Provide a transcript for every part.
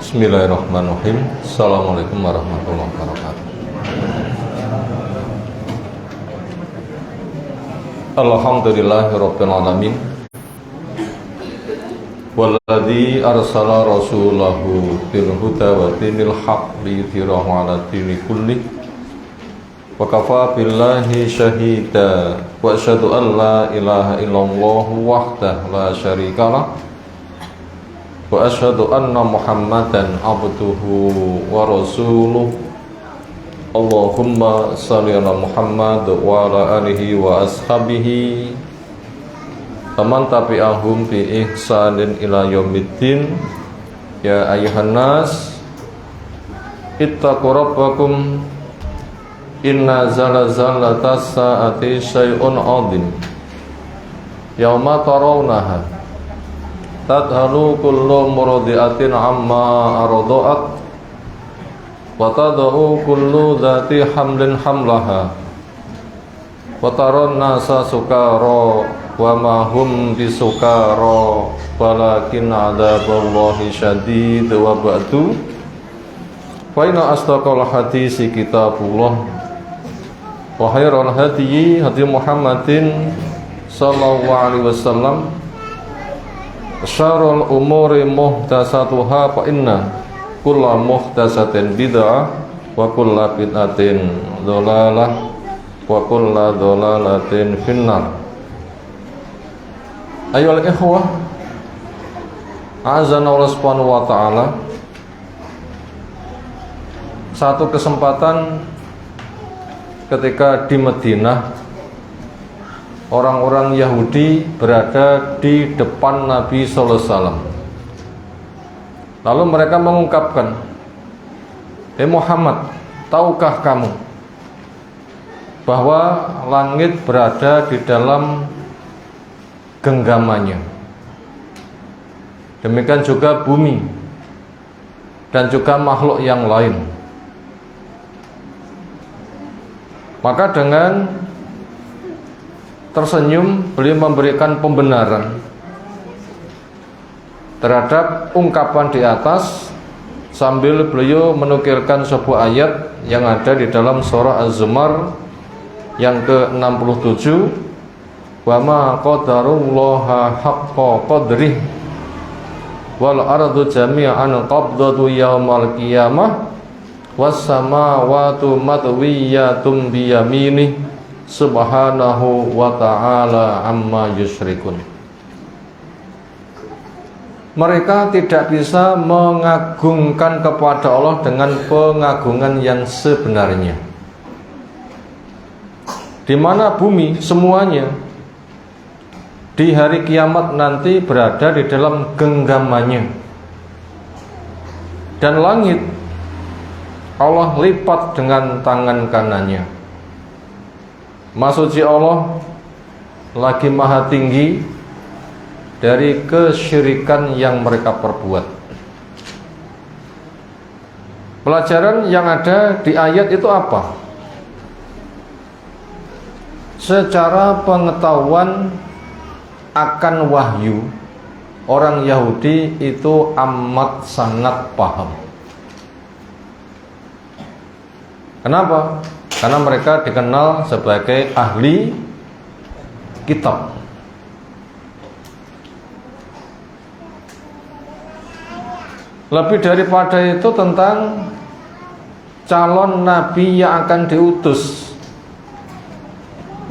Bismillahirrahmanirrahim. Assalamualaikum warahmatullahi wabarakatuh. Alhamdulillahirabbil alamin. Walladzi arsala rasulahu bil huda wa dinil haqq liyudhhirahu 'ala dini kullih. Wa kafaa billahi syahida wa asyhadu an la ilaha illallah wahdahu la syarikalah wa asyhadu anna Muhammadan abduhu wa rasuluh. Allahumma shalli ala Muhammad wa ala alihi wa ashabihi man tabi'ahum bi ihsanin ila yaumiddin. Ya ayyuhan nas ittaqu rabbakum inna zalzalatas saati syai'un 'adzim yauma tarawnaha tadhalu kullu murdi'atin amma arda'at wa tad'u kullu dhati hamlin hamlaha wa taran nasa sukara wa ma hum bisukara walakin 'adzaballahi syadid wa ba'du. Fa inna asdaqal hadisi kitabullah wa khairal hadyi hadi Muhammadin sallallahu alaihi wasallam. Syarrul umuri muhdatsatuha fa inna kulla muhdatsatin bid'ah wa kulla bid'atin dhalalah wa kulla dhalalatin finnar. Ayyuhal ikhwah, azza Allah subhanahu wa ta'ala. Satu kesempatan ketika di Madinah, orang-orang Yahudi berada di depan Nabi sallallahu alaihi wasallam. Lalu mereka mengungkapkan, Muhammad, tahukah kamu bahwa langit berada di dalam genggamannya? Demikian juga bumi dan juga makhluk yang lain. Maka dengan tersenyum beliau memberikan pembenaran terhadap ungkapan di atas, sambil beliau menukilkan sebuah ayat yang ada di dalam surah Az-Zumar yang ke-67, wa ma qadarullaha haqqa qadrih wal ardu jami'an qabdatu yaumal qiyamah was samawati matwiyatum biyaminih subhanahu wa ta'ala amma yusyrikun. Mereka tidak bisa mengagungkan kepada Allah dengan pengagungan yang sebenarnya, di mana bumi semuanya di hari kiamat nanti berada di dalam genggamannya, dan langit Allah lipat dengan tangan kanannya. Maksudnya Allah lagi maha tinggi dari kesyirikan yang mereka perbuat. Pelajaran yang ada di ayat itu apa? Secara pengetahuan akan wahyu, orang Yahudi itu amat sangat paham. Kenapa? Karena mereka dikenal sebagai ahli kitab. Lebih daripada itu, tentang calon nabi yang akan diutus,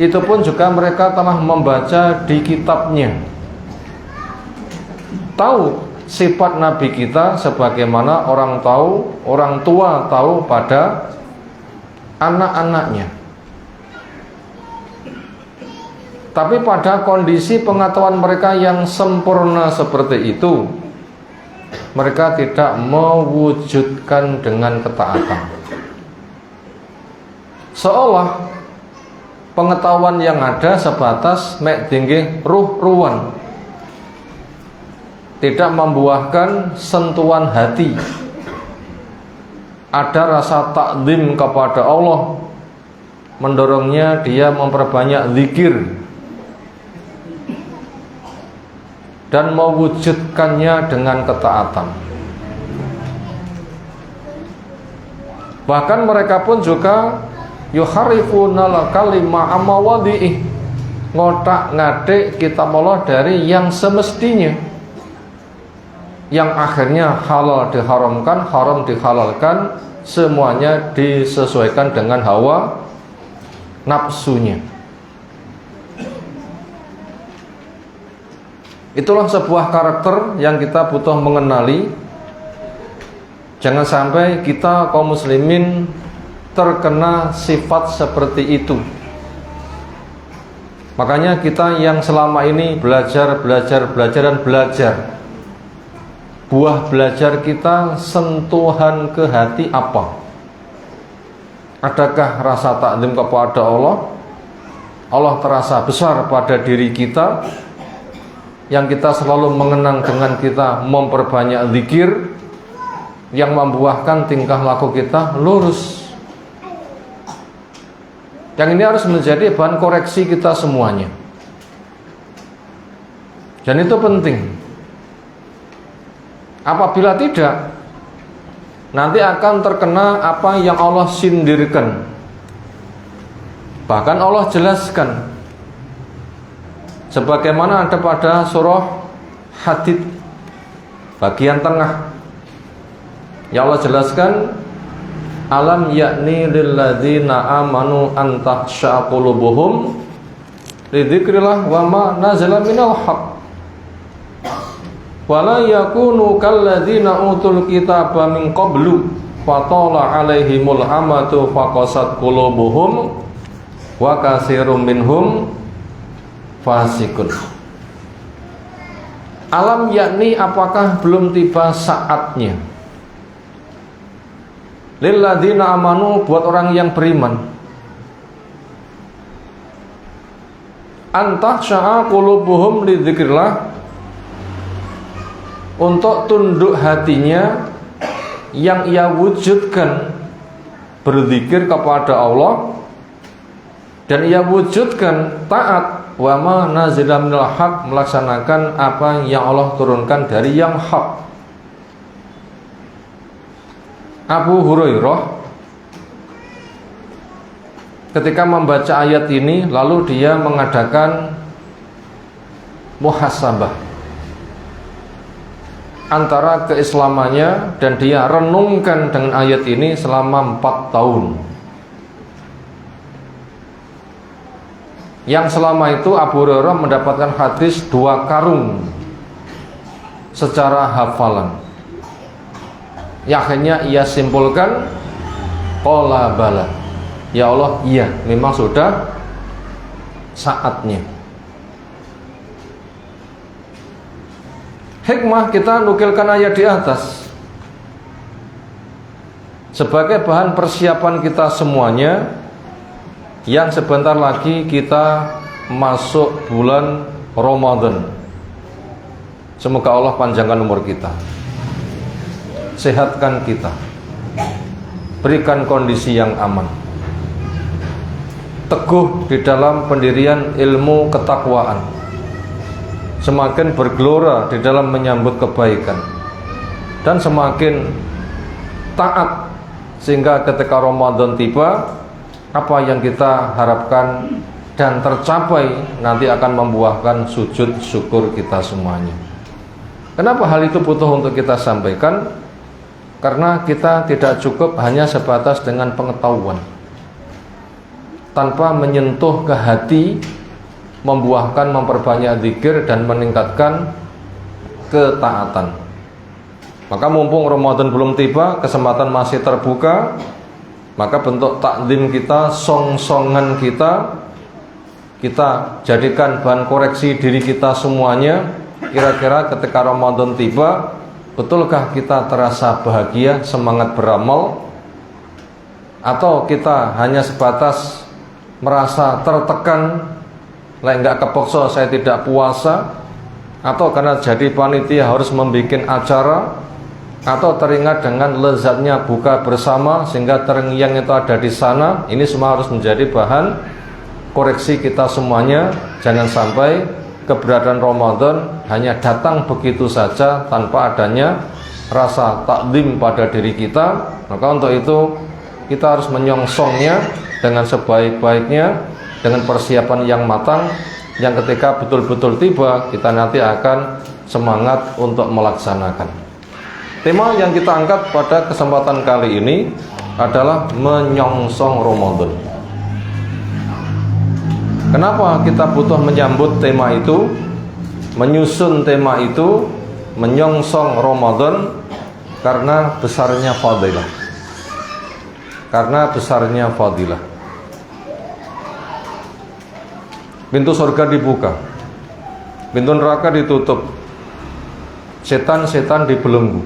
itu pun juga mereka telah membaca di kitabnya. Tahu sifat nabi kita sebagaimana orang tua tahu pada anak-anaknya. Tapi pada kondisi pengetahuan mereka yang sempurna seperti itu, mereka tidak mewujudkan dengan ketaatan. Seolah pengetahuan yang ada sebatas mek tinggi ruh-ruhan, tidak membuahkan sentuhan hati. Ada rasa takzim kepada Allah, mendorongnya dia memperbanyak zikir dan mewujudkannya dengan ketaatan. Bahkan mereka pun juga yuharifunal kalima amawadi'ih, ngotak-ngatik kitab Allah dari yang semestinya, yang akhirnya halal diharamkan, haram dihalalkan, semuanya disesuaikan dengan hawa nafsunya. Itulah sebuah karakter yang kita butuh mengenali. Jangan sampai kita kaum muslimin terkena sifat seperti itu. Makanya kita yang selama ini belajar dan belajar, buah belajar kita sentuhan ke hati apa? Adakah rasa takzim kepada Allah? Allah terasa besar pada diri kita, yang kita selalu mengenang dengan kita memperbanyak zikir, yang membuahkan tingkah laku kita lurus. Yang ini harus menjadi bahan koreksi kita semuanya. Dan itu penting. Apabila tidak, nanti akan terkena apa yang Allah sindirkan. Bahkan Allah jelaskan, sebagaimana ada pada surah Hadid bagian tengah, ya Allah jelaskan, alam yakni lilladzina amanu an tahsya'a qulubuhum li dzikrillah wa ma nazala minal haqq wa la yakunu kalladzina utul kitaba min qablu fatala 'alaihimul amatu faqasat qulubuhum wa katsirum minhum fasikun. Alam yakni, apakah belum tiba saatnya, lilladzina amanu, buat orang yang beriman, antah sya'a qulubuhum li dzikrillah, untuk tunduk hatinya yang ia wujudkan berzikir kepada Allah, dan ia wujudkan taat wa ma nazila minal haq, melaksanakan apa yang Allah turunkan dari yang hak. Abu Hurairah ketika membaca ayat ini, lalu dia mengadakan muhasabah antara keislamannya, dan dia renungkan dengan ayat ini selama 4 tahun. Yang selama itu Abu Hurairah mendapatkan hadis 2 karung secara hafalan. Akhirnya ia simpulkan, qala bala, ya Allah, iya, memang sudah saatnya. Hikmah kita nukilkan ayat di atas sebagai bahan persiapan kita semuanya, yang sebentar lagi kita masuk bulan Ramadan. Semoga Allah panjangkan umur kita, sehatkan kita, berikan kondisi yang aman, teguh di dalam pendirian ilmu ketakwaan, semakin bergelora di dalam menyambut kebaikan, dan semakin taat, sehingga ketika Ramadan tiba, apa yang kita harapkan dan tercapai nanti akan membuahkan sujud syukur kita semuanya. Kenapa hal itu butuh untuk kita sampaikan? Karena kita tidak cukup hanya sebatas dengan pengetahuan, tanpa menyentuh ke hati, membuahkan, memperbanyak zikir dan meningkatkan ketaatan. Maka mumpung Ramadan belum tiba, kesempatan masih terbuka, maka bentuk takdim kita, song-songan kita jadikan bahan koreksi diri kita semuanya. Kira-kira ketika Ramadan tiba, betulkah kita terasa bahagia, semangat beramal, atau kita hanya sebatas merasa tertekan, enggak kepeksa saya tidak puasa, atau karena jadi panitia harus membuat acara, atau teringat dengan lezatnya buka bersama sehingga terngiang itu ada di sana. Ini semua harus menjadi bahan koreksi kita semuanya. Jangan sampai keberadaan Ramadan hanya datang begitu saja tanpa adanya rasa takdim pada diri kita. Maka untuk itu kita harus menyongsongnya dengan sebaik-baiknya, dengan persiapan yang matang, yang ketika betul-betul tiba kita nanti akan semangat untuk melaksanakan. Tema yang kita angkat pada kesempatan kali ini adalah menyongsong Ramadan. Kenapa kita butuh menyambut tema itu, menyusun tema itu, menyongsong Ramadan? Karena besarnya fadilah. Karena besarnya fadilah. Pintu surga dibuka, pintu neraka ditutup, setan-setan dibelenggu.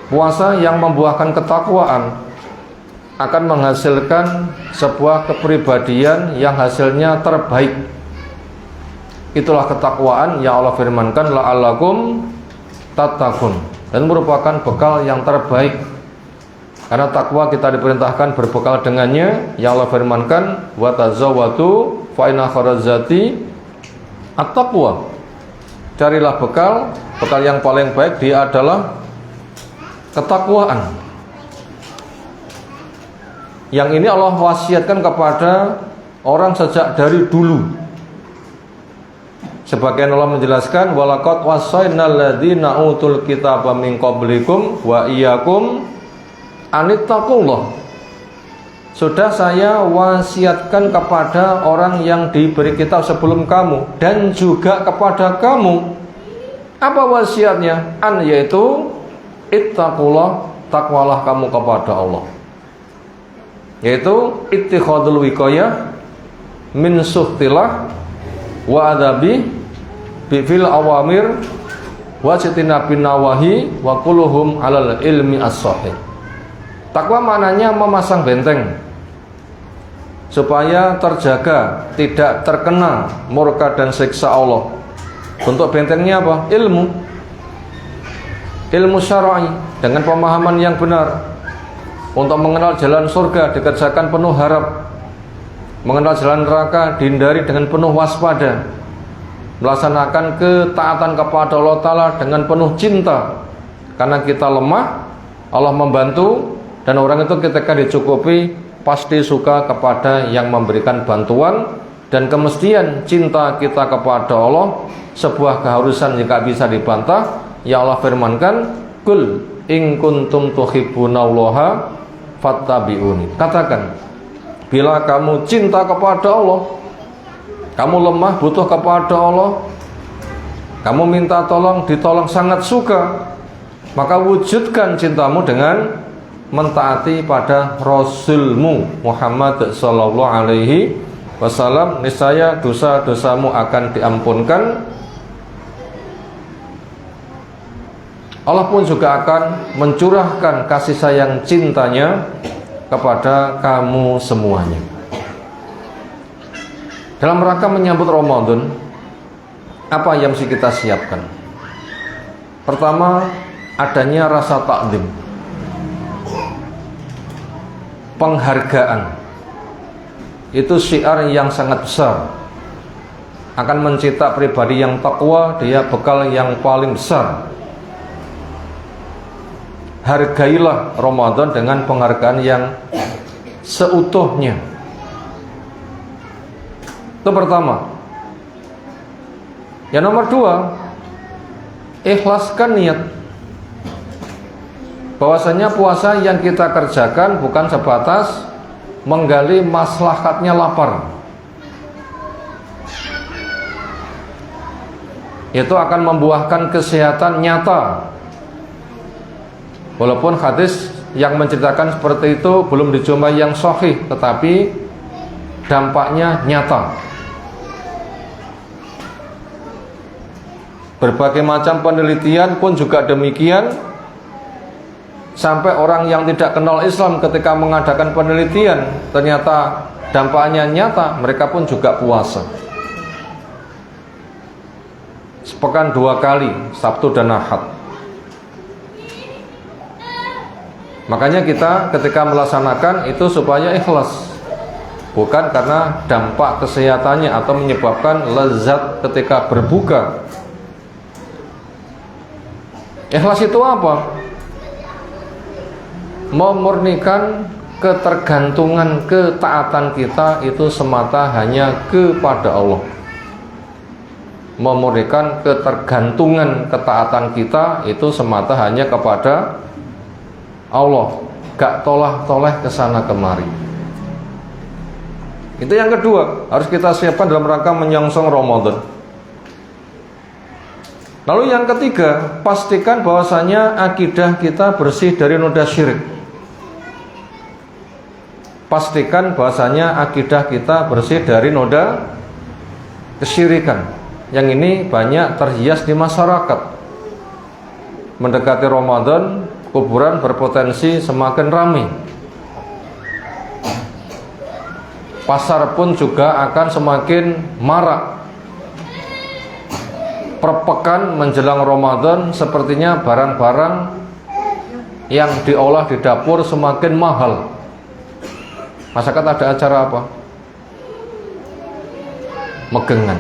Puasa yang membuahkan ketakwaan akan menghasilkan sebuah kepribadian yang hasilnya terbaik. Itulah ketakwaan yang Allah firmankan, la'allakum tattaqun, dan merupakan bekal yang terbaik. Karena takwa kita diperintahkan berbekal dengannya, yang Allah firmankan, wa tazawwadu fa inna khairazati at-taqwa. Carilah bekal, bekal yang paling baik dia adalah ketakwaan. Yang ini Allah wasiatkan kepada orang sejak dari dulu. Sebagian Allah menjelaskan, walaqad wasainal ladzina utul kitaba min qablikum wa iyyakum anittaqullah. Sudah saya wasiatkan kepada orang yang diberi kitab sebelum kamu dan juga kepada kamu. Apa wasiatnya? Yaitu ittaqullah, takwalah kamu kepada Allah. Yaitu ittikhadul wiqayah min suhtilah wa adabi bifil awamir wa sitinabin nawahi wa kulluhum alal ilmi as-sahih. Takwa maknanya memasang benteng supaya terjaga, tidak terkena murka dan siksa Allah. Bentuk bentengnya apa? Ilmu syar'i dengan pemahaman yang benar. Untuk mengenal jalan surga dikerjakan penuh harap, mengenal jalan neraka dihindari dengan penuh waspada, melaksanakan ketaatan kepada Allah Ta'ala dengan penuh cinta. Karena kita lemah, Allah membantu, dan orang itu ketika dicukupi pasti suka kepada yang memberikan bantuan. Dan kemestian cinta kita kepada Allah sebuah keharusan jika bisa dibantah. Ya Allah firmankan, kul in kuntum tuhibbunallaha fattabi'uni. Katakan, bila kamu cinta kepada Allah, kamu lemah butuh kepada Allah, kamu minta tolong ditolong sangat suka, maka wujudkan cintamu dengan mentaati pada Rasulmu Muhammad sallallahu alaihi wasallam. Niscaya dosa-dosamu akan diampunkan. Allah pun juga akan mencurahkan kasih sayang cintanya kepada kamu semuanya. Dalam rangka menyambut Ramadan, apa yang mesti kita siapkan? Pertama, adanya rasa takdim, penghargaan. Itu syiar yang sangat besar, akan mencetak pribadi yang takwa. Dia bekal yang paling besar. Hargailah Ramadan dengan penghargaan yang seutuhnya. Itu pertama. Yang nomor dua, ikhlaskan niat bahwasanya puasa yang kita kerjakan bukan sebatas menggali maslahatnya lapar. Itu akan membuahkan kesehatan nyata. Walaupun hadis yang menceritakan seperti itu belum dijumpai yang sahih, tetapi dampaknya nyata. Berbagai macam penelitian pun juga demikian. Sampai orang yang tidak kenal Islam ketika mengadakan penelitian, ternyata dampaknya nyata, mereka pun juga puasa. Sepekan 2 kali, Sabtu dan Ahad. Makanya kita ketika melaksanakan itu supaya ikhlas, bukan karena dampak kesehatannya atau menyebabkan lezat ketika berbuka. Ikhlas itu apa? memurnikan ketergantungan ketaatan kita itu semata hanya kepada Allah. Memurnikan ketergantungan ketaatan kita itu semata hanya kepada Allah, gak tolah-toleh kesana kemari. Itu yang kedua, harus kita siapkan dalam rangka menyongsong Ramadan. Lalu yang ketiga, pastikan bahwasanya akidah kita bersih dari noda syirik. Pastikan bahwasanya akidah kita bersih dari noda kesyirikan. Yang ini banyak terhias di masyarakat. Mendekati Ramadan, kuburan berpotensi semakin ramai. Pasar pun juga akan semakin marak. Per pekan menjelang Ramadan, sepertinya barang-barang yang diolah di dapur semakin mahal. Masyarakat ada acara apa? Megengan.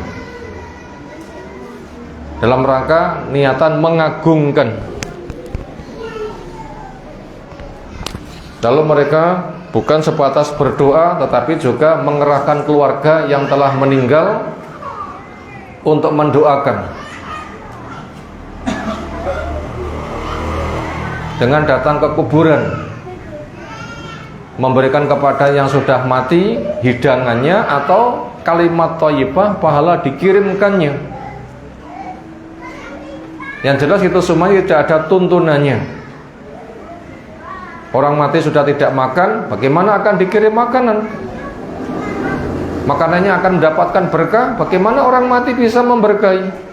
Dalam rangka niatan mengagungkan. Lalu mereka bukan sebatas berdoa, tetapi juga mengerahkan keluarga yang telah meninggal untuk mendoakan. Dengan datang ke kuburan, memberikan kepada yang sudah mati hidangannya atau kalimat thayyibah, pahala dikirimkannya. Yang jelas itu semuanya tidak ada tuntunannya. Orang mati sudah tidak makan, bagaimana akan dikirim makanan? Makanannya akan mendapatkan berkah, bagaimana orang mati bisa memberkahi?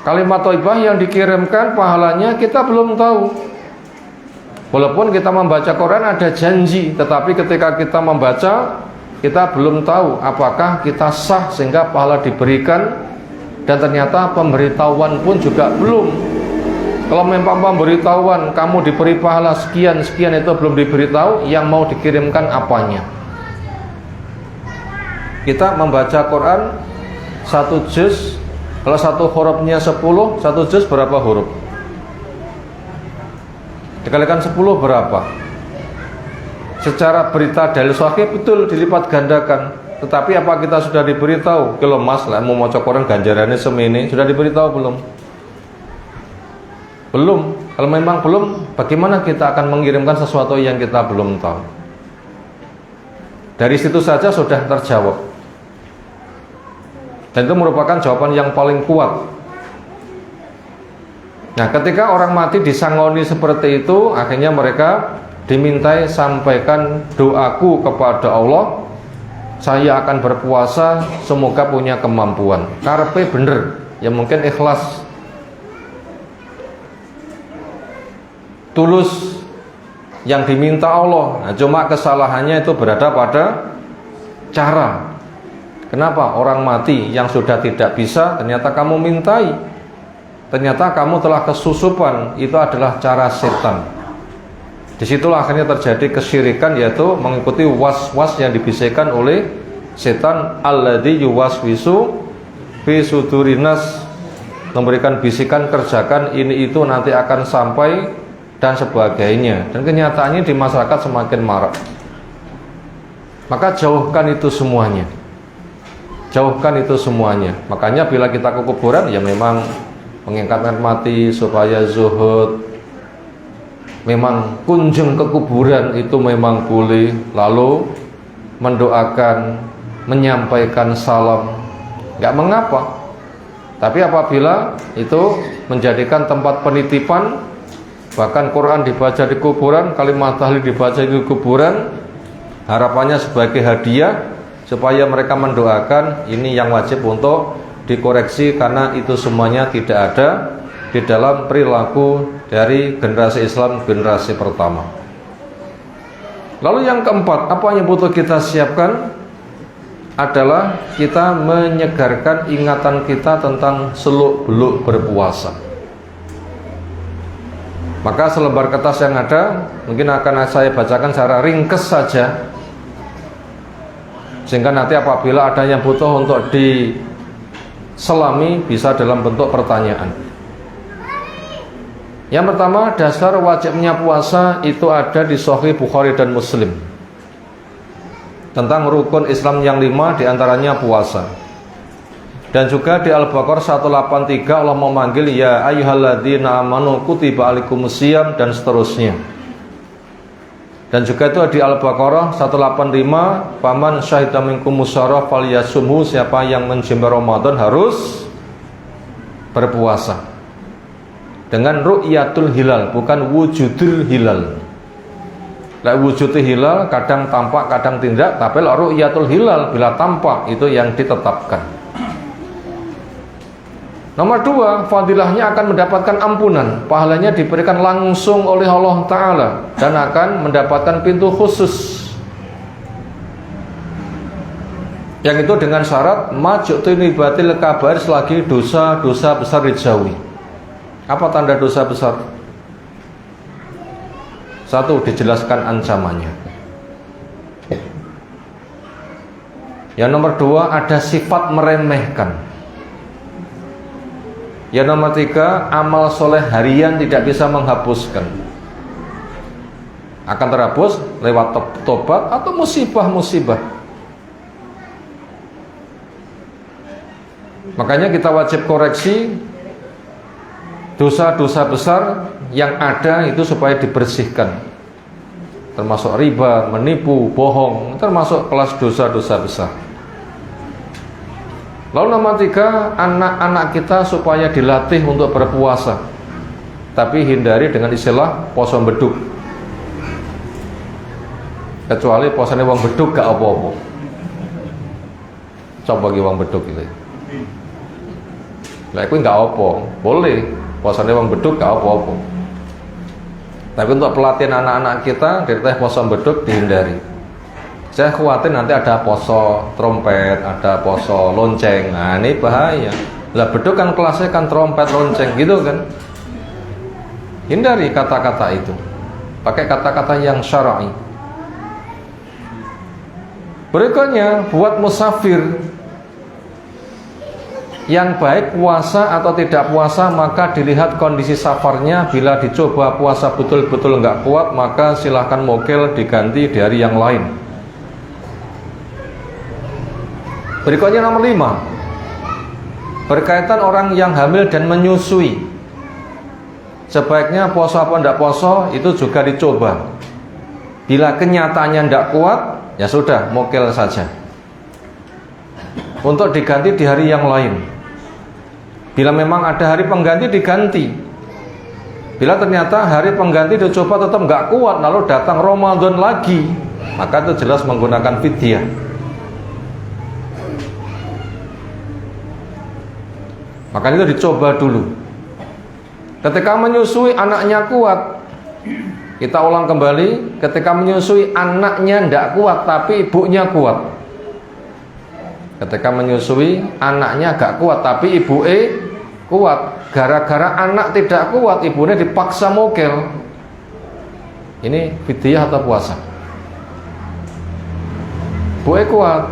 Kalimat thayyibah yang dikirimkan pahalanya kita belum tahu. Walaupun kita membaca Quran ada janji, tetapi ketika kita membaca, kita belum tahu apakah kita sah sehingga pahala diberikan. Dan ternyata pemberitahuan pun juga belum. Kalau memang pemberitahuan kamu diberi pahala sekian-sekian itu belum diberitahu, yang mau dikirimkan apanya? Kita membaca Quran satu juz, kalau satu hurufnya 10, satu juz berapa huruf? Dikalikan 10 berapa? Secara berita dalil sahih betul dilipat gandakan. Tetapi apa kita sudah diberitahu? Kalau mas lah mau maca Quran ganjarannya semene, sudah diberitahu belum? Belum. Kalau memang belum, bagaimana kita akan mengirimkan sesuatu yang kita belum tahu? Dari situ saja sudah terjawab. Dan itu merupakan jawaban yang paling kuat. Nah, ketika orang mati disangoni seperti itu, akhirnya mereka dimintai sampaikan doaku kepada Allah. Saya akan berpuasa, semoga punya kemampuan. Karepe bener, ya mungkin ikhlas, tulus yang diminta Allah. Nah, cuma kesalahannya itu berada pada cara. Kenapa orang mati yang sudah tidak bisa ternyata kamu mintai? Ternyata kamu telah kesusupan. Itu adalah cara setan. Disitulah akhirnya terjadi kesyirikan, yaitu mengikuti was-was yang dibisikkan oleh setan, alladzi yuwaswisu fi sudurinas, memberikan bisikan kerjakan ini itu nanti akan sampai dan sebagainya. Dan kenyataannya di masyarakat semakin marak. Maka jauhkan itu semuanya. Jauhkan itu semuanya. Makanya bila kita ke kuburan, ya memang mengingatkan mati supaya zuhud. Memang kunjung ke kuburan itu memang boleh, lalu mendoakan, menyampaikan salam, nggak mengapa. Tapi apabila itu menjadikan tempat penitipan, bahkan Quran dibaca di kuburan, kalimat tahlil dibaca di kuburan, harapannya sebagai hadiah supaya mereka mendoakan, ini yang wajib untuk dikoreksi karena itu semuanya tidak ada di dalam perilaku dari generasi Islam generasi pertama. Lalu yang keempat, apa yang butuh kita siapkan adalah kita menyegarkan ingatan kita tentang seluk-beluk berpuasa. Maka selebar kertas yang ada mungkin akan saya bacakan secara ringkes saja, sehingga nanti apabila ada yang butuh untuk diselami bisa dalam bentuk pertanyaan. Yang pertama, dasar wajibnya puasa itu ada di Sahih Bukhari dan Muslim. Tentang rukun Islam yang 5 diantaranya puasa. Dan juga di Al-Baqarah 183 Allah memanggil ya ayyuhalladzina amanu kutiba alaikumusiyam dan seterusnya. Dan juga itu di Al-Baqarah 185 faman syahida minkum musyarrah falyasumhu, siapa yang menjumpai Ramadan harus berpuasa. Dengan ru'yatul hilal, bukan wujudul hilal. Wujudul hilal kadang tampak kadang tidak, tapi ru'yatul hilal bila tampak itu yang ditetapkan. Nomor 2, fadilahnya akan mendapatkan ampunan, pahalanya diberikan langsung oleh Allah Ta'ala dan akan mendapatkan pintu khusus. Yang itu dengan syarat majutini batil kabair, selagi dosa-dosa besar dijauhi. Apa tanda dosa besar? 1, dijelaskan ancamannya. Yang nomor 2, ada sifat meremehkan. Yang nomor 3, amal soleh harian tidak bisa menghapuskan, akan terhapus lewat tobat atau musibah-musibah. Makanya kita wajib koreksi dosa-dosa besar yang ada itu supaya dibersihkan, termasuk riba, menipu, bohong, termasuk kelas dosa-dosa besar. Lalu nomor 3, anak-anak kita supaya dilatih untuk berpuasa, tapi hindari dengan istilah poso beduk. Kecuali posane wong beduk gak apa-apa. Coba bagi wong beduk itu. Lah iku gak apa, boleh posane wong beduk gak apa-apa. Tapi untuk pelatihan anak-anak kita dari poso beduk dihindari. Saya khawatir nanti ada poso trompet, ada poso lonceng. Nah ini bahaya. Lah beduk kan kelasnya kan trompet, lonceng gitu kan. Hindari kata-kata itu. Pakai kata-kata yang syar'i. Berikutnya, buat musafir yang baik puasa atau tidak puasa, maka dilihat kondisi safarnya. Bila dicoba puasa betul-betul nggak kuat, maka silahkan mokel diganti di hari yang lain. Berikutnya nomor 5, berkaitan orang yang hamil dan menyusui. Sebaiknya poso apa tidak poso itu juga dicoba. Bila kenyataannya tidak kuat, ya sudah, mokel saja. Untuk diganti di hari yang lain. Bila memang ada hari pengganti, diganti. Bila ternyata hari pengganti dicoba tetap nggak kuat, lalu datang Ramadan lagi, maka itu jelas menggunakan fidyah. Makanya itu dicoba dulu. Ketika menyusui anaknya kuat, kita ulang kembali. Ketika menyusui anaknya tidak kuat tapi ibunya kuat. Ketika menyusui anaknya gak kuat tapi ibunya kuat. Gara-gara anak tidak kuat, ibunya dipaksa mokel. Ini fidyah atau puasa? Ibunya kuat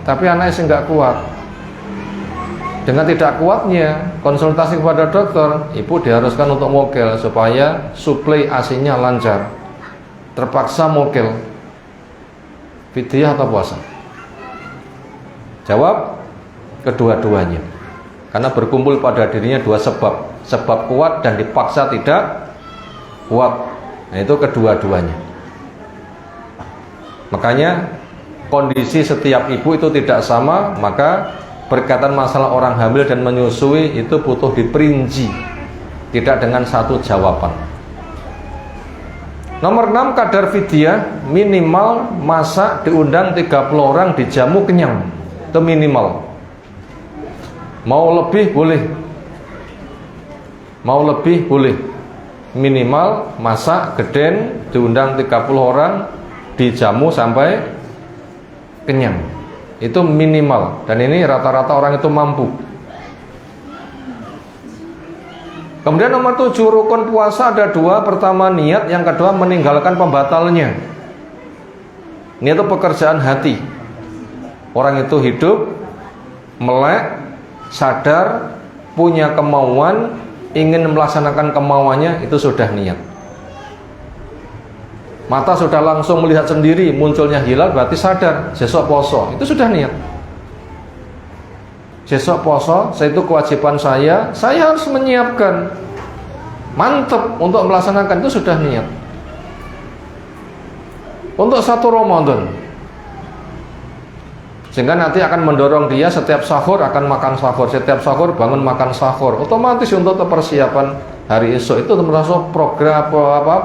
tapi anaknya sih gak kuat. Dengan tidak kuatnya konsultasi kepada dokter, ibu diharuskan untuk mokel supaya suplai ASI-nya lancar. Terpaksa mokel. Fidyah atau puasa? Jawab, kedua-duanya. Karena berkumpul pada dirinya dua sebab. Sebab kuat dan dipaksa tidak kuat. Nah, itu kedua-duanya. Makanya kondisi setiap ibu itu tidak sama, maka berkaitan masalah orang hamil dan menyusui itu butuh diperinci, tidak dengan satu jawaban. Nomor 6, kadar fidyah minimal masak diundang 30 orang dijamu kenyang. Itu minimal. Mau lebih boleh. Mau lebih boleh. Minimal masak geden diundang 30 orang dijamu sampai kenyang. Itu minimal, dan ini rata-rata orang itu mampu. Kemudian nomor 7, rukun puasa ada 2. Pertama niat, yang kedua meninggalkan pembatalnya. Ini itu pekerjaan hati. Orang itu hidup melek, sadar, punya kemauan ingin melaksanakan kemauannya, itu sudah niat. Mata sudah langsung melihat sendiri munculnya hilal, berarti sadar, besok poso, itu sudah niat. Besok poso, itu kewajiban saya harus menyiapkan, mantep untuk melaksanakan, itu sudah niat. Untuk 1 Ramadan, sehingga nanti akan mendorong dia setiap sahur akan makan sahur, setiap sahur bangun makan sahur, otomatis untuk persiapan hari esok itu termasuk program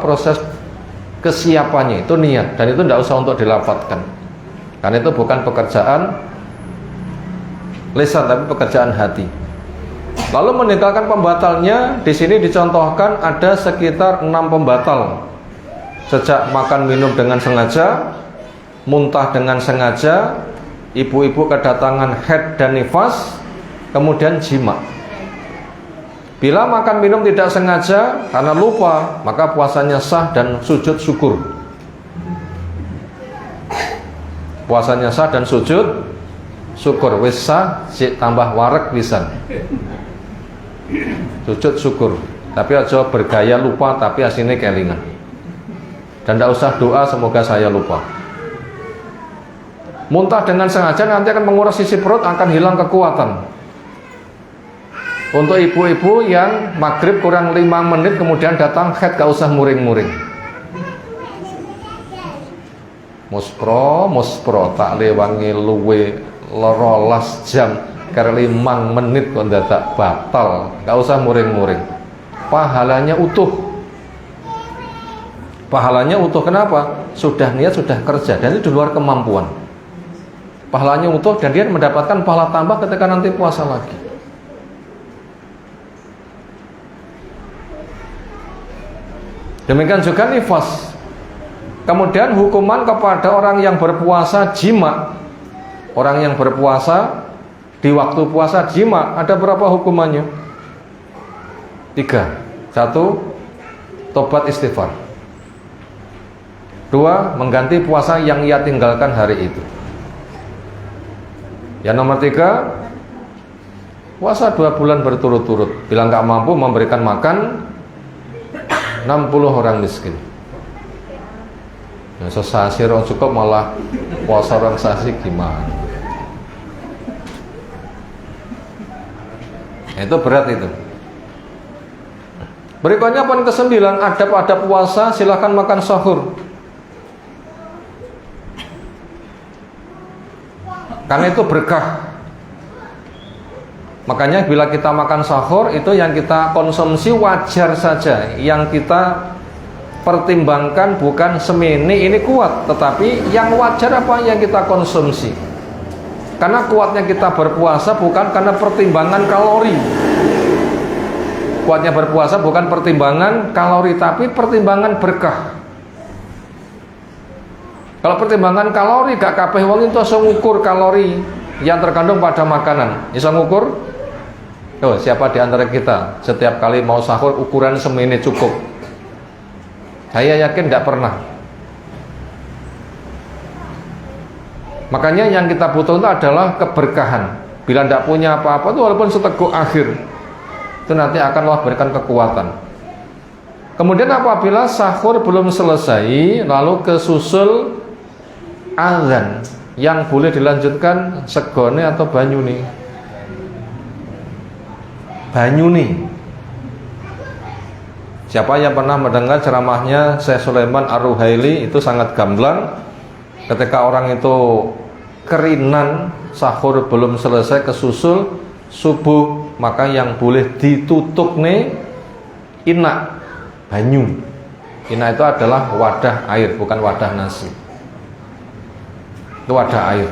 proses kesiapannya, itu niat, dan itu tidak usah untuk dilafadzkan, karena itu bukan pekerjaan lisan tapi pekerjaan hati. Lalu meninggalkan pembatalnya, di sini dicontohkan ada sekitar 6 pembatal. Sejak makan minum dengan sengaja, muntah dengan sengaja, ibu-ibu kedatangan haid dan nifas, kemudian jima. Bila makan minum tidak sengaja karena lupa, maka puasanya sah dan sujud syukur. Puasanya sah dan sujud syukur. Wis sah, tambah warek pisan. Sujud syukur. Tapi aja bergaya lupa tapi asine kelingan. Dan tidak usah doa semoga saya lupa. Muntah dengan sengaja nanti akan menguras sisi perut, akan hilang kekuatan. Untuk ibu-ibu yang maghrib kurang 5 menit kemudian datang haid, gak usah muring-muring. Muspro tak lewangi luwe 12 jam karena 5 menit kok dadak batal, gak usah muring-muring. Pahalanya utuh. Pahalanya utuh, kenapa? Sudah niat, sudah kerja, dan itu di luar kemampuan. Pahalanya utuh dan dia mendapatkan pahala tambah ketika nanti puasa lagi. Demikian juga nifas. Kemudian hukuman kepada orang yang berpuasa jima. Orang yang berpuasa di waktu puasa jima, ada berapa hukumannya? 3. 1, tobat istighfar. 2, mengganti puasa yang ia tinggalkan hari itu. Yang nomor 3, puasa 2 bulan berturut-turut. Bila nggak mampu memberikan makan 60 orang miskin. Nah, sesasi orang cukup malah puasa orang sasi gimana? Itu berat itu. Berikutnya poin ke-9, adab-adab puasa, silakan makan sahur. Karena itu berkah. Makanya bila kita makan sahur, itu yang kita konsumsi wajar saja. Yang kita pertimbangkan bukan semini ini kuat, tetapi yang wajar apa yang kita konsumsi. Karena kuatnya kita berpuasa bukan karena pertimbangan kalori. Kuatnya berpuasa bukan pertimbangan kalori, tapi pertimbangan berkah. Kalau pertimbangan kalori, gak kabeh wong itu iso ngukur kalori yang terkandung pada makanan. Iso ngukur? Oh, siapa di antara kita setiap kali mau sahur ukuran semini cukup? Saya yakin tidak pernah. Makanya yang kita butuh itu adalah keberkahan. Bila tidak punya apa-apa itu walaupun seteguk akhir, itu nanti akan Allah berikan kekuatan. Kemudian apabila sahur belum selesai, lalu kesusul azan, yang boleh dilanjutkan segone atau banyuni. Banyuni. Siapa yang pernah mendengar ceramahnya Syekh Sulaiman Ar-Ruhaili, itu sangat gamblang. Ketika orang itu kerinan, sahur belum selesai, kesusul subuh, maka yang boleh ditutup nih inak, banyu. Inak itu adalah wadah air, bukan wadah nasi. Itu wadah air.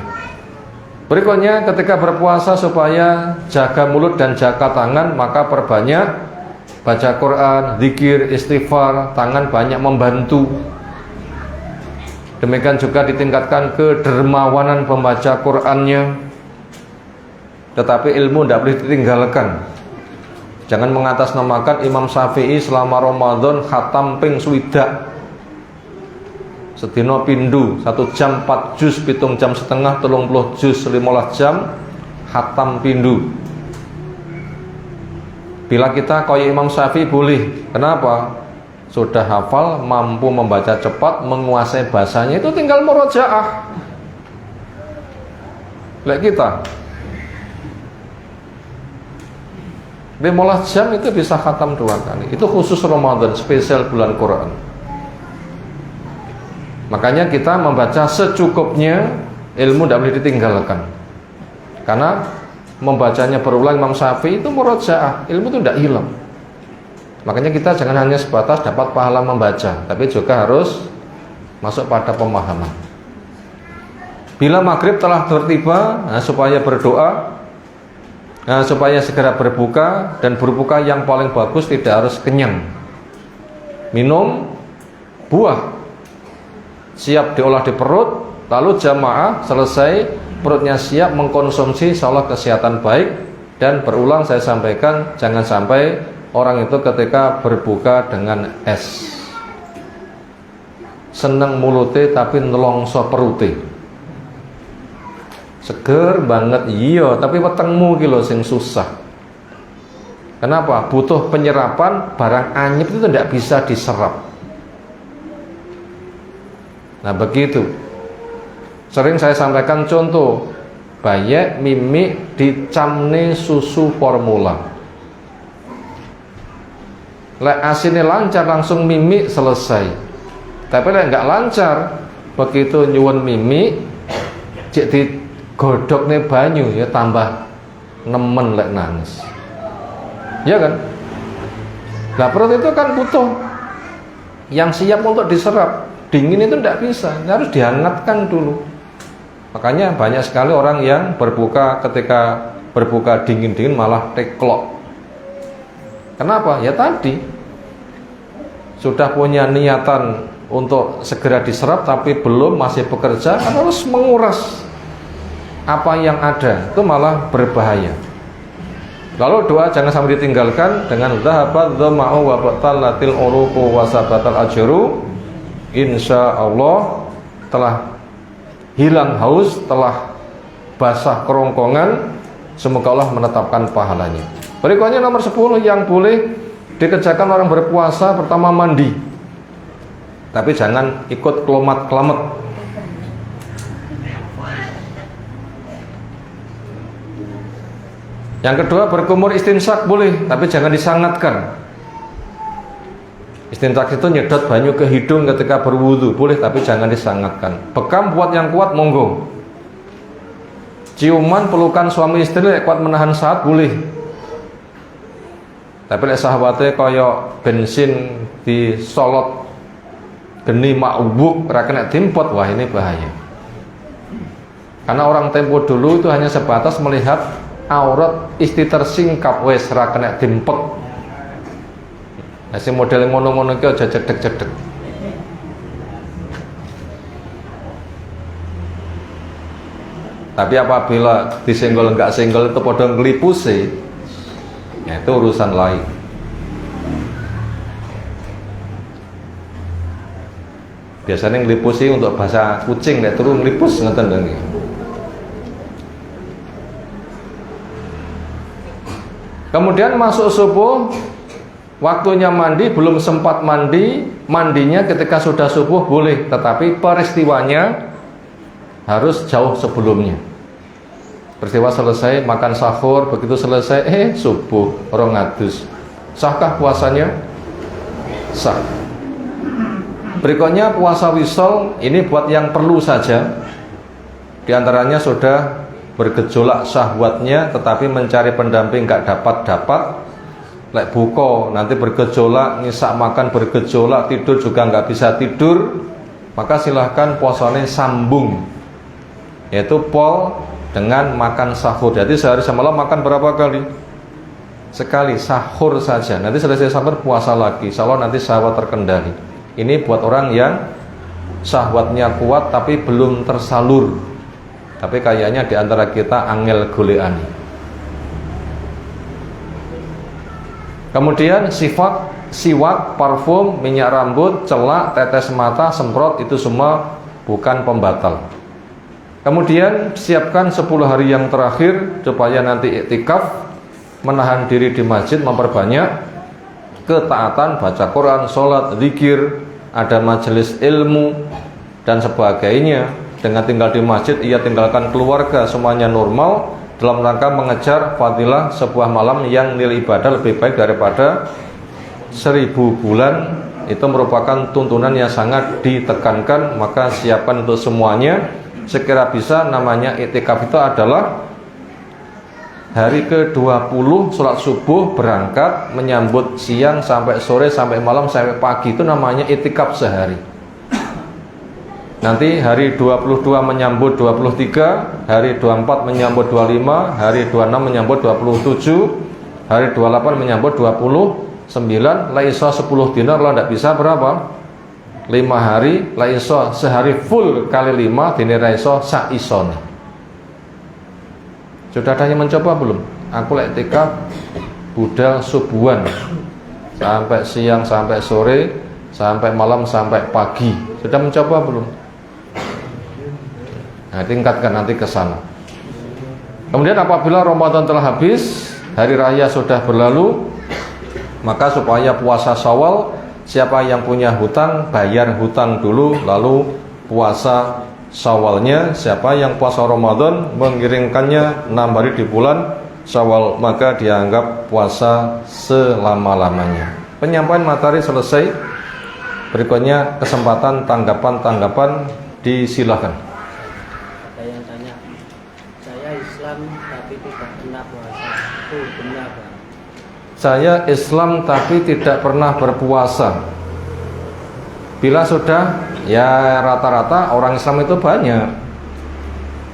Berikutnya ketika berpuasa supaya jaga mulut dan jaga tangan, maka perbanyak baca Quran, zikir, istighfar, tangan banyak membantu. Demikian juga ditingkatkan kedermawanan pembaca Qurannya. Tetapi ilmu tidak boleh ditinggalkan. Jangan mengatasnamakan Imam Syafi'i selama Ramadan khatam ping swidak. Sedina pindu 1 jam 4 juz, 7 jam setengah 30 juz, 15 jam khatam pindu. Bila kita kayak Imam Syafi'i boleh. Kenapa? Sudah hafal, mampu membaca cepat, menguasai bahasanya, itu tinggal murojaah. Lihat kita 15 jam itu bisa khatam 2 kali. Itu khusus Ramadan, spesial bulan Quran. Makanya kita membaca secukupnya, ilmu tidak boleh ditinggalkan. Karena membacanya berulang Imam Syafi'i itu murojaah, ilmu itu tidak hilang. Makanya kita jangan hanya sebatas dapat pahala membaca, tapi juga harus masuk pada pemahaman. Bila maghrib telah tertiba, supaya berdoa, supaya segera berbuka, dan berbuka yang paling bagus tidak harus kenyang. Minum buah, siap diolah di perut, lalu jamaah selesai, perutnya siap mengkonsumsi, insyaallah kesehatan baik. Dan berulang saya sampaikan, jangan sampai orang itu ketika berbuka dengan es, seneng mulute tapi nelongso perute, seger banget iya tapi wetengmu kilo sing susah. Kenapa? Butuh penyerapan, barang anyep itu tidak bisa diserap. Nah begitu. Sering saya sampaikan contoh, bayek mimik dicamne susu formula. Lek asinnya lancar langsung mimik selesai. Tapi lek nggak lancar, begitu nyuwun mimik, cek digodhokne banyu ya tambah nemen lek nangis. Ya kan? Nah perut itu kan butuh yang siap untuk diserap. Dingin itu tidak bisa, harus dihangatkan dulu. Makanya banyak sekali orang yang berbuka, ketika berbuka dingin-dingin malah teklok. Kenapa? Ya tadi sudah punya niatan untuk segera diserap tapi belum, masih bekerja, kan harus menguras apa yang ada, itu malah berbahaya. Lalu doa jangan sampai ditinggalkan dengan dhahabat dhama'u wa batalatil uruqu wa sabatal ajru. Insyaallah telah hilang haus, telah basah kerongkongan, semoga Allah menetapkan pahalanya. Berikutnya nomor 10 yang boleh dikerjakan orang berpuasa, pertama mandi. Tapi jangan ikut kelomat-kelamet. Yang kedua berkumur istinsak boleh, tapi jangan disangatkan. Istinsak itu nyedot banyu ke hidung ketika berwudu, boleh tapi jangan disangatkan. Bekam buat yang kuat monggo. Ciuman pelukan suami istri kuat menahan saat boleh. Tapi lek sahabate kaya bensin disolot geni makbuk ra kena dimpot, wah ini bahaya. Karena orang tempo dulu itu hanya sebatas melihat aurat istri tersingkap wes ra kena dimpot. Nah si model ngono-ngono ki aja cedek-cedek. Tapi apabila disenggol enggak senggol itu padha nglipuse, ya itu urusan lain. Biasanya ngelipusi untuk bahasa kucing, nek turu ngelipus ngoten lho. Kemudian masuk subuh, waktunya mandi, belum sempat mandi, mandinya ketika sudah subuh boleh, tetapi peristiwanya harus jauh sebelumnya. Peristiwa selesai, makan sahur, begitu selesai, subuh, orang ngadus. Sahkah puasanya? Sah. Berikutnya puasa wisol, ini buat yang perlu saja. Di antaranya sudah bergejolak syahwatnya, tetapi mencari pendamping gak dapat-dapat. Lek buko, nanti bergejolak, ngisak makan bergejolak, tidur juga gak bisa tidur, maka silahkan puasanya sambung, yaitu pol dengan makan sahur. Jadi sehari semalam makan berapa kali? Sekali, sahur saja. Nanti selesai sahur puasa lagi, insyaallah nanti syahwat terkendali. Ini buat orang yang syahwatnya kuat tapi belum tersalur, tapi kayaknya diantara kita angel goleani. Kemudian siwak, parfum, minyak rambut, celak, tetes mata, semprot, itu semua bukan pembatal. Kemudian siapkan 10 hari yang terakhir supaya nanti iktikaf. menahan diri di masjid, memperbanyak ketaatan, baca Quran, sholat, zikir, ada majelis ilmu dan sebagainya. Dengan tinggal di masjid, ia tinggalkan keluarga, semuanya normal dalam rangka mengejar fadilah sebuah malam yang nilai ibadah lebih baik daripada 1000 bulan. Itu merupakan tuntunan yang sangat ditekankan. Maka siapkan untuk semuanya sekira bisa. Namanya iktikaf itu adalah hari ke-20 sholat subuh berangkat, menyambut siang sampai sore, sampai malam, sampai pagi. Itu namanya iktikaf sehari. Nanti hari 22 menyambut 23, hari 24 menyambut 25, hari 26 menyambut 27, hari 28 menyambut 29. Laisa 10 dinar, kalau tidak bisa berapa? 5 hari. Laisa sehari full kali 5 dinilai iso sak isone. Sudah ada yang mencoba belum? Aku iktikaf budal subuhan sampai siang, sampai sore, sampai malam, sampai pagi. Sudah mencoba belum? Nah, tingkatkan nanti ke sana. Kemudian apabila Ramadan telah habis, hari raya sudah berlalu, maka supaya puasa Syawal, siapa yang punya hutang bayar hutang dulu, lalu puasa Syawalnya. Siapa yang puasa Ramadan mengiringkannya 6 hari di bulan Syawal, maka dianggap puasa selama-lamanya. Penyampaian materi selesai. Berikutnya kesempatan tanggapan disilakan. Saya yang tanya, saya Islam tapi tidak pernah puasa, itu benar Pak? Saya Islam tapi tidak pernah berpuasa. Bila sudah, ya rata-rata orang Islam itu banyak.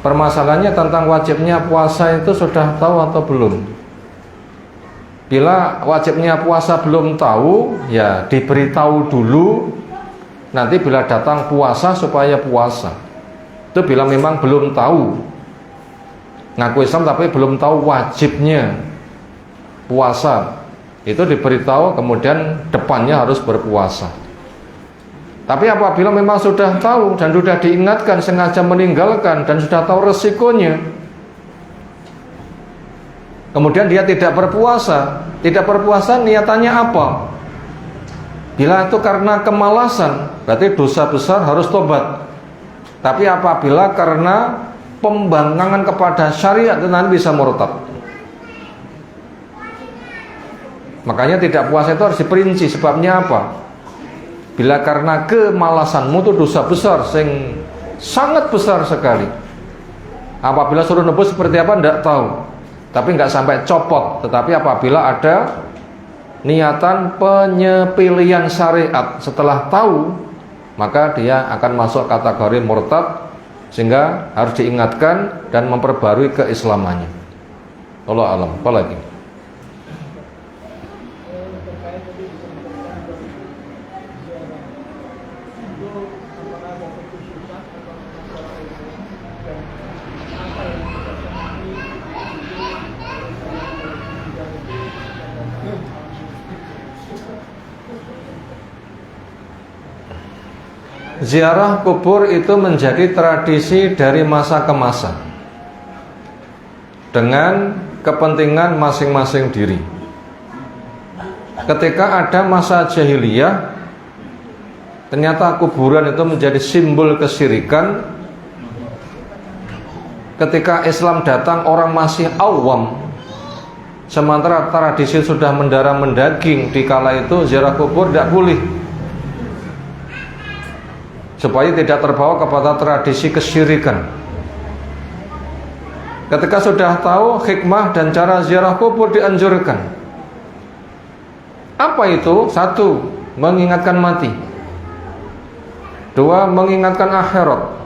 Permasalahannya tentang wajibnya puasa itu sudah tahu atau belum? Bila wajibnya puasa belum tahu, ya diberitahu dulu. Nanti bila datang puasa supaya puasa. Itu bila memang belum tahu, ngaku Islam tapi belum tahu wajibnya puasa, itu diberitahu, kemudian depannya harus berpuasa. Tapi apabila memang sudah tahu dan sudah diingatkan, sengaja meninggalkan dan sudah tahu resikonya, kemudian dia tidak berpuasa. Tidak berpuasa niatannya apa? Bila itu karena kemalasan, berarti dosa besar, harus tobat. Tapi apabila karena pembangkangan kepada syariat, itu nanti bisa murtad. Makanya tidak puasa itu harus diperinci sebabnya apa. Bila karena kemalasanmu itu dosa besar, sing sangat besar sekali. Apabila suruh nebus seperti apa tidak tahu, tapi nggak sampai copot. Tetapi apabila ada niatan penyepilian syariat setelah tahu, maka dia akan masuk kategori murtad, sehingga harus diingatkan dan memperbarui keislamannya. Allah alam. Apa lagi? Ziarah kubur itu menjadi tradisi dari masa ke masa dengan kepentingan masing-masing diri. Ketika ada masa jahiliyah, ternyata kuburan itu menjadi simbol kesyirikan. Ketika Islam datang, orang masih awam, sementara tradisi sudah mendarah mendaging. Di kala itu ziarah kubur tidak boleh, supaya tidak terbawa kepada tradisi kesyirikan. Ketika sudah tahu hikmah dan cara ziarah kubur dianjurkan. Apa itu? 1. Mengingatkan mati. 2. Mengingatkan akhirat.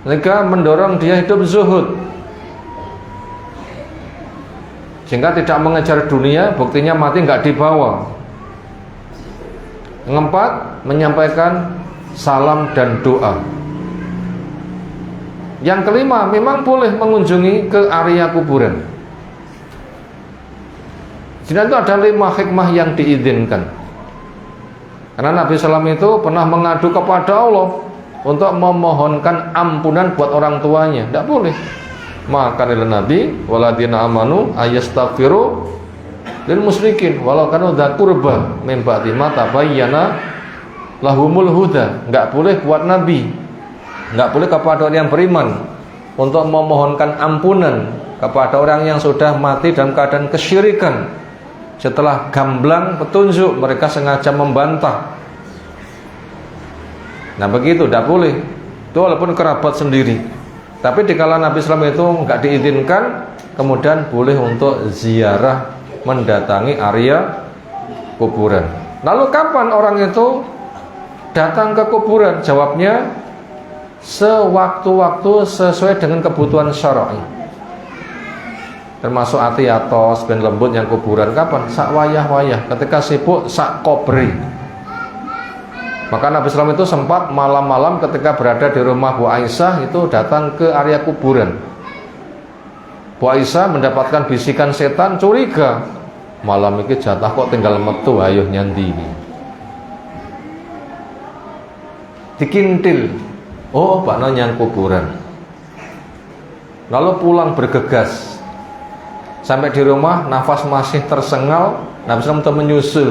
3. Mendorong dia hidup zuhud, sehingga tidak mengejar dunia, buktinya mati nggak dibawa. 4. Menyampaikan salam dan doa. Yang kelima, memang boleh mengunjungi ke area kuburan. Di situ ada 5 hikmah yang diizinkan. Karena Nabi SAW itu pernah mengadu kepada Allah untuk memohonkan ampunan buat orang tuanya. Tidak boleh. maka lil nabi waladina amanu ayastaghfiru lil musyrikin walau kanu dza qurba min ba'di ma tabayyana lahumul huda. Enggak boleh buat nabi, enggak boleh kepada orang yang beriman untuk memohonkan ampunan kepada orang yang sudah mati dalam keadaan kesyirikan. Setelah gamblang petunjuk mereka sengaja membantah. Nah begitu, tidak boleh. Itu walaupun kerabat sendiri. Tapi dikala Nabi Islam itu nggak diizinkan, kemudian boleh untuk ziarah mendatangi area kuburan. Lalu kapan orang itu datang ke kuburan? Jawabnya sewaktu-waktu sesuai dengan kebutuhan syar'i. Termasuk ati atos ben lembut yang kuburan kapan? Sak wayah-wayah, ketika sibuk sak kobri. Maka Nabi Islam itu sempat malam-malam ketika berada di rumah Bu Aisyah itu datang ke area kuburan. Bu Aisyah mendapatkan bisikan setan, curiga. Malam ini jatah kok tinggal metu ayo nyandi. Dikintil. Oh, bakno nyang kuburan. Lalu pulang bergegas. Sampai di rumah nafas masih tersengal, Nabi Islam itu menyusul.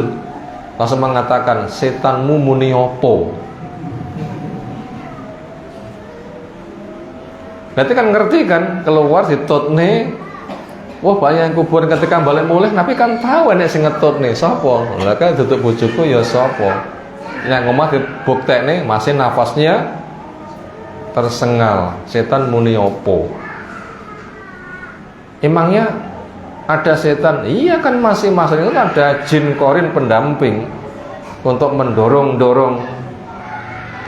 Langsung mengatakan, setanmu muni opo. Berarti kan ngerti kan, keluar ditutne. Wah banyak yang kuburan ketika balik mulih, tapi kan tahu nek sing ngetutne sapa. Lah kan tutup bojoku ya sapa. Nek ngomah dibuktekne masih nafasnya tersengal. Setan muni opo. Emangnya ada setan? Iya kan masing-masing itu ada jin korin pendamping untuk mendorong-dorong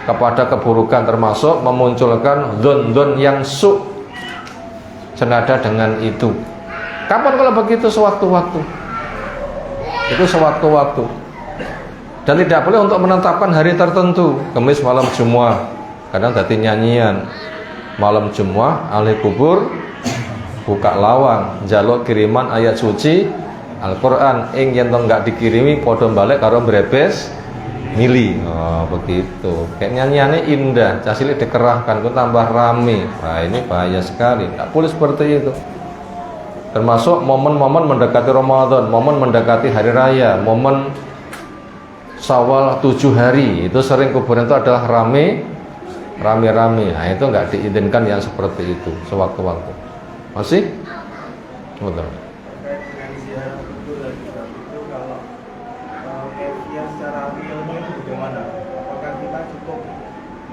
kepada keburukan, termasuk memunculkan zon-zon yang su senada dengan itu. Kapan kalau begitu? Sewaktu-waktu. Itu sewaktu-waktu. Dan tidak boleh untuk menetapkan hari tertentu. Kemis malam Jumat, kadang dadi nyanyian. Malam Jumat ahli kubur buka lawang, jaluk kiriman ayat suci Al-Quran. Yen to nggak dikirimi podo balik karo brebes mili. Oh begitu. Kayak nyanyiannya indah, casilik dikerahkan, itu tambah rame. Nah ini bahaya sekali. Tak boleh seperti itu. Termasuk momen-momen mendekati Ramadan, momen mendekati hari raya, momen Syawal 7 hari, itu sering kuburan itu adalah rame-rame. Nah itu nggak diizinkan yang seperti itu sewaktu-waktu. Masih? Betul. Terkait dengan ziarah kubur lagi itu kalau kefiah secara realnya itu bagaimana? Apakah kita cukup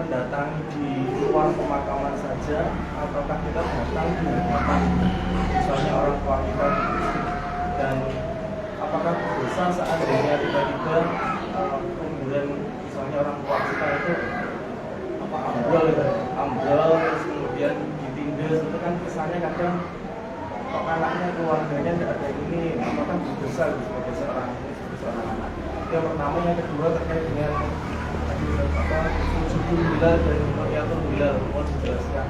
mendatangi di luar pemakaman saja, ataukah kita datang di rumah misalnya orang tua kita, dan apakah dosa seandainya tiba-tiba kuburan misalnya orang tua kita itu ambrol terus kemudian ditindas, itu kan kesannya kadang kok anaknya keluarganya tidak ada ini, apakah berdosa sebagai seorang anak. Yang pertama. Yang kedua terkait dengan sujud bilal dan ru'yatul bilal, mohon dijelaskan.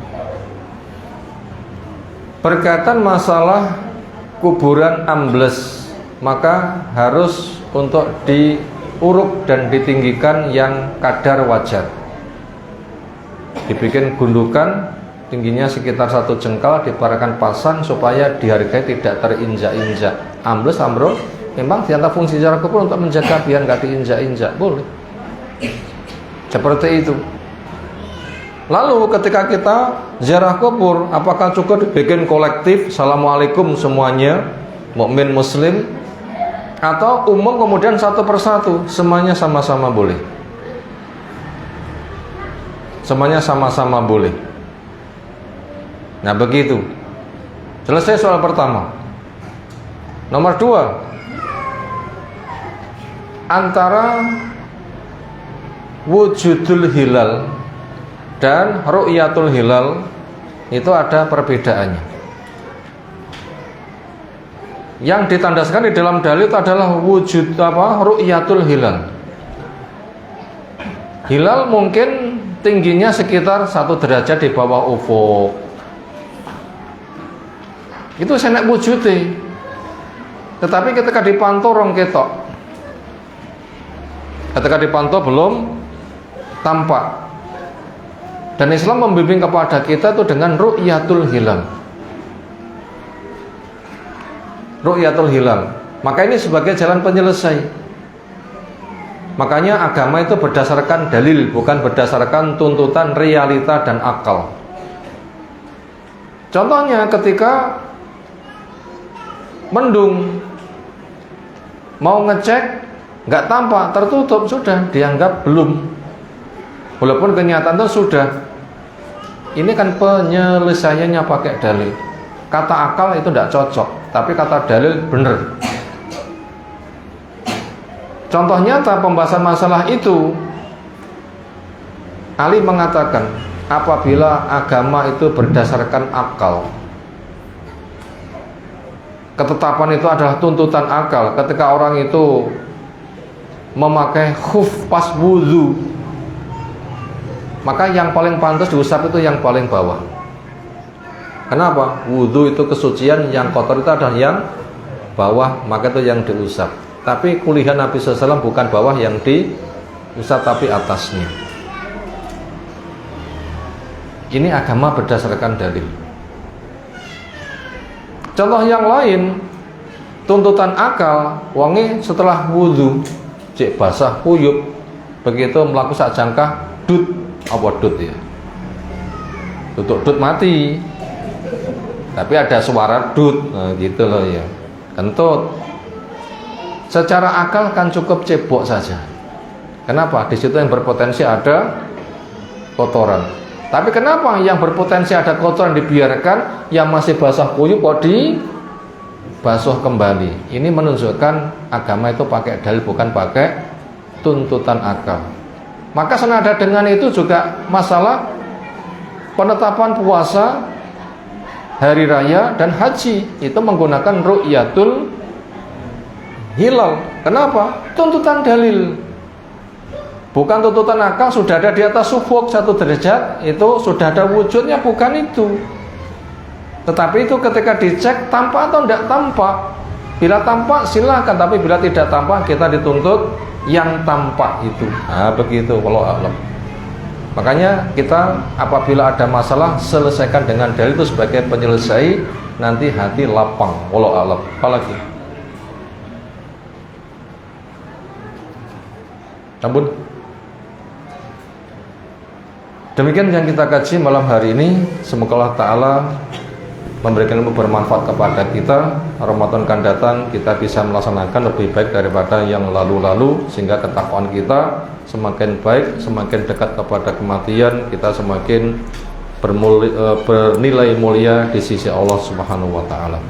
Berkaitan masalah kuburan ambles, maka harus untuk diuruk dan ditinggikan yang kadar wajar. Dibikin gundukan tingginya sekitar 1 jengkal, diparahkan pasang supaya dihargai tidak terinjak-injak. Ambles ambrol memang diantara fungsi secara kubur untuk menjaga biar nggak diinjak-injak, boleh. Seperti itu. Lalu ketika kita ziarah kubur, apakah cukup dibikin kolektif, assalamualaikum semuanya, mukmin muslim, atau umum kemudian satu persatu, semuanya sama-sama boleh. Semuanya sama-sama boleh. Nah begitu. Selesai soal pertama. Nomor 2, antara wujudul hilal dan ru'yatul hilal itu ada perbedaannya. Yang ditandaskan di dalam dalil itu adalah wujud ru'yatul hilal. Hilal mungkin tingginya sekitar 1 derajat di bawah ufuk. Itu senek wujudnya. Tetapi ketika dipantau rong ketok. Ketika dipantau belum tampak. Dan Islam membimbing kepada kita itu dengan ru'yatul hilal. ru'yatul hilal. Maka ini sebagai jalan penyelesai. Makanya agama itu berdasarkan dalil, bukan berdasarkan tuntutan realita dan akal. Contohnya ketika mendung, mau ngecek nggak tampak, tertutup, sudah dianggap belum, walaupun kenyataan itu sudah. Ini kan penyelesaiannya pakai dalil. Kata akal itu tidak cocok, tapi kata dalil benar. Contoh nyata pembahasan masalah itu, Ali mengatakan apabila agama itu berdasarkan akal, ketetapan itu adalah tuntutan akal. Ketika orang itu memakai khuf pas wudu, maka yang paling pantas diusap itu yang paling bawah. Kenapa? Wudu itu kesucian, yang kotor itu adalah yang bawah, maka itu yang diusap. Tapi kuliah Nabi SAW bukan bawah yang diusap, tapi atasnya. Ini agama berdasarkan dalil. Contoh yang lain, tuntutan akal, wangi setelah wudu, cek basah kuyup, begitu melaku sak jangkah, dut, apa dut ya? Tutup dut mati. Tapi ada suara dut, nah, gitu loh ya. Kentut. Secara akal kan cukup cebok saja. Kenapa? Di situ yang berpotensi ada kotoran. Tapi kenapa yang berpotensi ada kotoran dibiarkan, yang masih basah kuyup kok dibasuh kembali? Ini menunjukkan agama itu pakai dalil, bukan pakai tuntutan akal. Maka senada dengan itu juga masalah penetapan puasa, hari raya dan haji itu menggunakan ru'yatul hilal. Kenapa? Tuntutan dalil, bukan tuntutan akal. Sudah ada di atas ufuk 1 derajat, itu sudah ada wujudnya, bukan itu. Tetapi itu ketika dicek tampak atau tidak tampak. Bila tampak silakan, tapi bila tidak tampak kita dituntut yang tampak itu. Nah begitu kalau alam. Makanya kita apabila ada masalah selesaikan dengan dalil itu sebagai penyelesai, nanti hati lapang. Walau alam. Apalagi? Ampun. Demikian yang kita kaji malam hari ini. Semoga Allah Ta'ala memberikan ilmu bermanfaat kepada kita. Ramadan akan datang, kita bisa melaksanakan lebih baik daripada yang lalu-lalu, sehingga ketakwaan kita semakin baik, semakin dekat kepada kematian, kita semakin bernilai mulia di sisi Allah Subhanahu wa Ta'ala.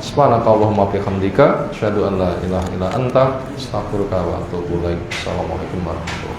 Subhanakallahumma bihamdika asyhadu an la ilaha illa anta astaghfiruka wa atubu ilaik. Assalamualaikum warahmatullahi wabarakatuh.